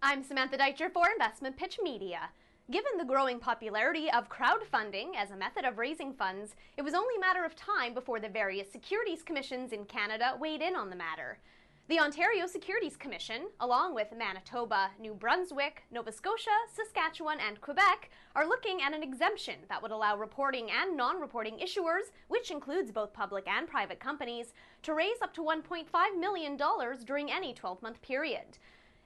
I'm Samantha Deitcher for InvestmentPitch Media. Given the growing popularity of crowdfunding as a method of raising funds, it was only a matter of time before the various Securities Commissions in Canada weighed in on the matter. The Ontario Securities Commission, along with Manitoba, New Brunswick, Nova Scotia, Saskatchewan, and Quebec, are looking at an exemption that would allow reporting and non-reporting issuers, which includes both public and private companies, to raise up to $1.5 million during any 12-month period.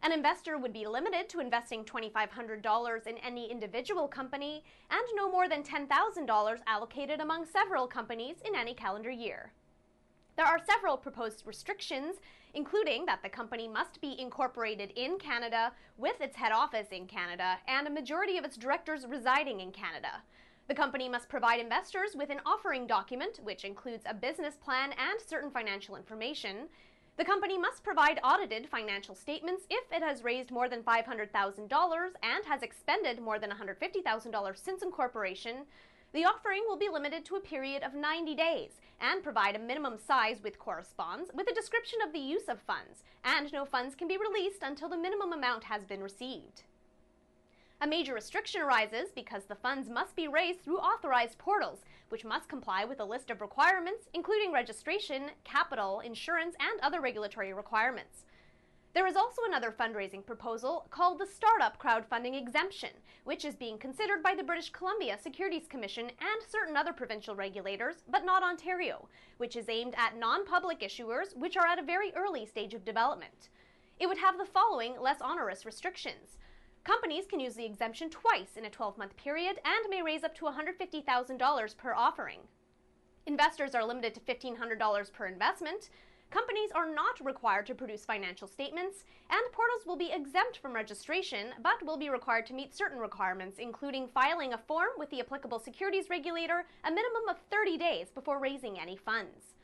An investor would be limited to investing $2,500 in any individual company and no more than $10,000 allocated among several companies in any calendar year. There are several proposed restrictions, including that the company must be incorporated in Canada with its head office in Canada and a majority of its directors residing in Canada. The company must provide investors with an offering document, which includes a business plan and certain financial information. The company must provide audited financial statements if it has raised more than $500,000 and has expended more than $150,000 since incorporation. The offering will be limited to a period of 90 days and provide a minimum size which corresponds with a description of the use of funds, and no funds can be released until the minimum amount has been received. A major restriction arises because the funds must be raised through authorized portals, which must comply with a list of requirements, including registration, capital, insurance, and other regulatory requirements. There is also another fundraising proposal called the Startup Crowdfunding Exemption, which is being considered by the British Columbia Securities Commission and certain other provincial regulators, but not Ontario, which is aimed at non-public issuers which are at a very early stage of development. It would have the following less onerous restrictions. Companies can use the exemption twice in a 12-month period and may raise up to $150,000 per offering. Investors are limited to $1,500 per investment. Companies are not required to produce financial statements, and portals will be exempt from registration but will be required to meet certain requirements, including filing a form with the applicable securities regulator a minimum of 30 days before raising any funds.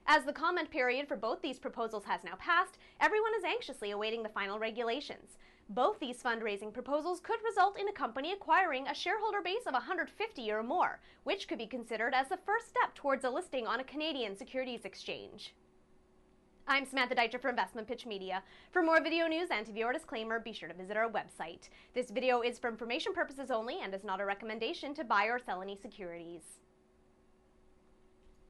As the comment period for both these proposals has now passed, everyone is anxiously awaiting the final regulations. Both these fundraising proposals could result in a company acquiring a shareholder base of 150 or more, which could be considered as the first step towards a listing on a Canadian securities exchange. I'm Samantha Deitcher for InvestmentPitch Media. For more video news and to view our disclaimer, be sure to visit our website. This video is for information purposes only and is not a recommendation to buy or sell any securities.